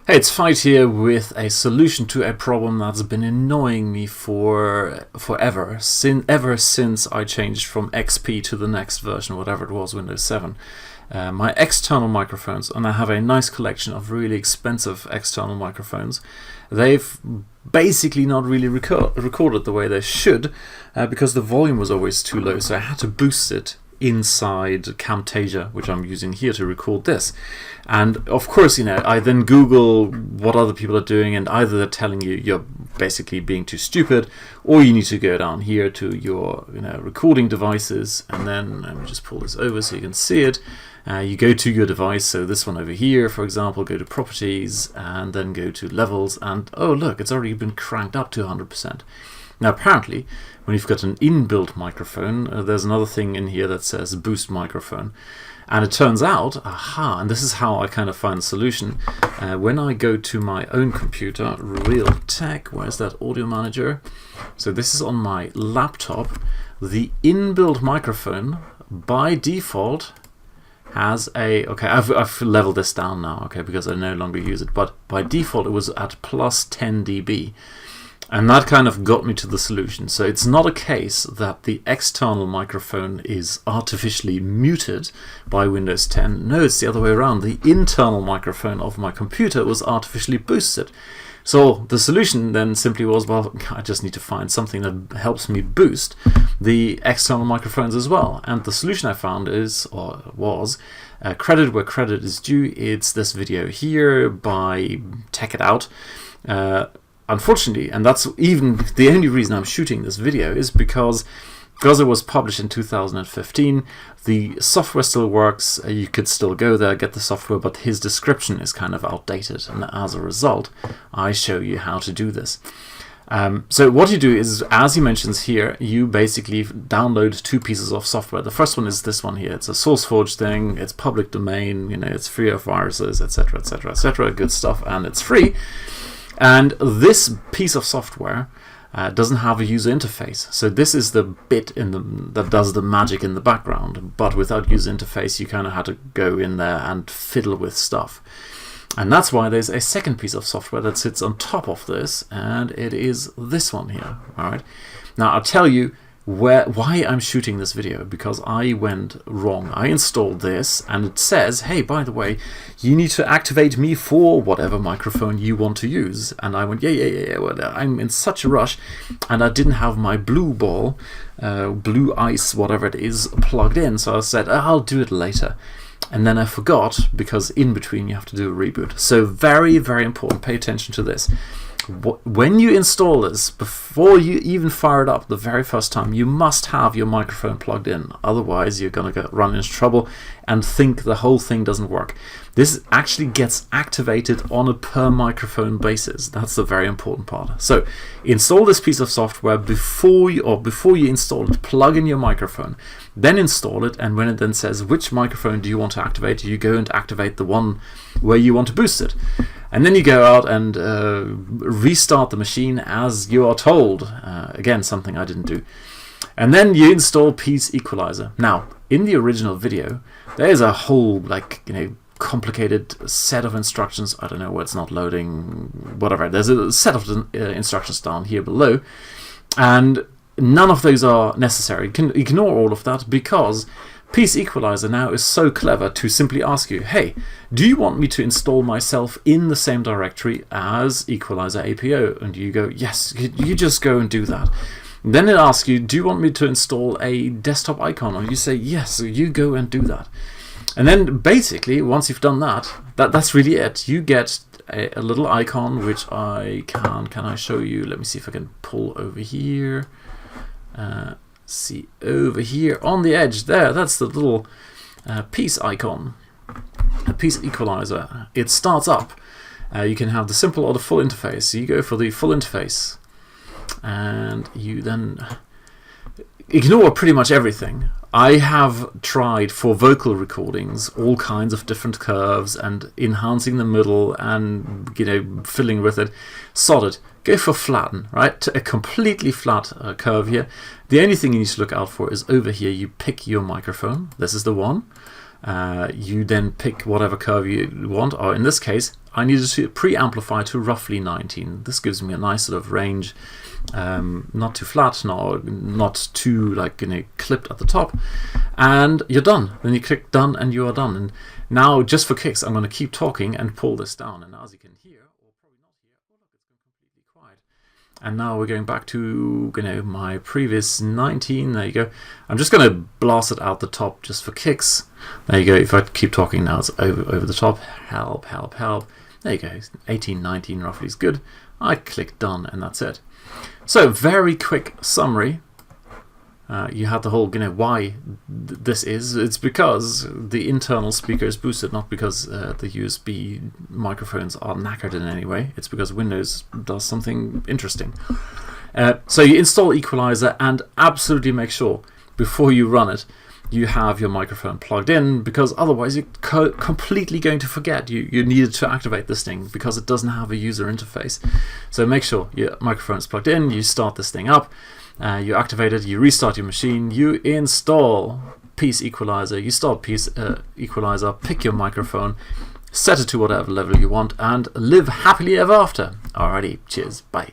Hey, it's Fight here with a solution to a problem that's been annoying me for forever, ever since I changed from XP to the next version, whatever it was, Windows 7. My external microphones, and I have a nice collection of really expensive external microphones, they've basically not really recorded the way they should because the volume was always too low, so I had to boost it inside Camtasia, which I'm using here to record this. And of course, I then Google what other people are doing, and either they're telling you you're basically being too stupid, or you need to go down here to your recording devices, and then let me just pull this over so you can see it. You go to your device, so this one over here, for example, go to properties, and then go to levels, and oh look, it's already been cranked up to 100%. Now apparently, when you've got an inbuilt microphone, there's another thing in here that says boost microphone. And it turns out, and this is how I kind of find the solution, when I go to my own computer, Realtek, where's that audio manager? So this is on my laptop. The inbuilt microphone, by default, has I've leveled this down now, because I no longer use it, but by default it was at plus 10 dB. And that kind of got me to the solution. So it's not a case that the external microphone is artificially muted by Windows 10. No, it's the other way around. The internal microphone of my computer was artificially boosted. So the solution then simply was, well, I just need to find something that helps me boost the external microphones as well. And the solution I found was credit where credit is due. It's this video here by Tech It Out. Unfortunately, and that's even the only reason I'm shooting this video, is because it was published in 2015, the software still works, you could still go there, get the software, but his description is kind of outdated, and as a result, I show you how to do this. So what you do is, as he mentions here, you basically download two pieces of software. The first one is this one here. It's a SourceForge thing, it's public domain, it's free of viruses, etc., etc., etc., good stuff, and it's free. And this piece of software doesn't have a user interface. So this is the bit that does the magic in the background. But without user interface, you kind of had to go in there and fiddle with stuff. And that's why there's a second piece of software that sits on top of this, and it is this one here. All right. Now I'll tell you why I'm shooting this video, because I went wrong. I installed this and it says, hey, by the way, you need to activate me for whatever microphone you want to use. And I went, yeah, well, I'm in such a rush, and I didn't have my blue ball, blue ice, whatever it is, plugged in. So I said, I'll do it later. And then I forgot, because in between you have to do a reboot. So very, very important, pay attention to this. When you install this, before you even fire it up the very first time, you must have your microphone plugged in. Otherwise, you're going to run into trouble and think the whole thing doesn't work. This actually gets activated on a per microphone basis. That's the very important part. So install this piece of software before you install it. Plug in your microphone, then install it, and when it then says which microphone do you want to activate, you go and activate the one where you want to boost it. And then you go out and restart the machine as you are told. Again, something I didn't do. And then you install Peace Equalizer. Now, in the original video, there's a whole complicated set of instructions. I don't know why it's not loading, whatever. There's a set of instructions down here below, and none of those are necessary. You can ignore all of that, because Peace Equalizer now is so clever to simply ask you, hey, do you want me to install myself in the same directory as Equalizer APO? And you go, yes, you just go and do that. And then it asks you, do you want me to install a desktop icon? And you say, yes, you go and do that. And then basically, once you've done that's really it. You get a little icon, which can I show you? Let me see if I can pull over here. See over here on the edge there, that's the little Peace icon, a Peace Equalizer. It starts up. You can have the simple or the full interface. You go for the full interface, and you then ignore pretty much everything. I have tried for vocal recordings all kinds of different curves and enhancing the middle and filling with it. Solid. Go for flatten, right? A completely flat curve here. The only thing you need to look out for is over here. You pick your microphone. This is the one. You then pick whatever curve you want, or in this case, I needed to pre-amplify to roughly 19. This gives me a nice sort of range, not too flat, not too like clipped at the top, and you're done. Then you click done and you are done. And now, just for kicks, I'm going to keep talking and pull this down. And as you can hear, or probably not hear, oh look, it's gone completely quiet. And now we're going back to my previous 19. There you go. I'm just going to blast it out the top just for kicks. There you go. If I keep talking now, it's over the top. Help, help, help. There you go. 18, 19 roughly is good. I click done, and that's it. So, very quick summary. You had the whole, why this is. It's because the internal speaker is boosted, not because the USB microphones are knackered in any way. It's because Windows does something interesting. So you install Equalizer and absolutely make sure before you run it you have your microphone plugged in, because otherwise you're completely going to forget you needed to activate this thing because it doesn't have a user interface. So make sure your microphone is plugged in, you start this thing up, you activate it, you restart your machine, you install Peace Equalizer, you start Peace Equalizer, pick your microphone, set it to whatever level you want, and live happily ever after. Alrighty, cheers, bye.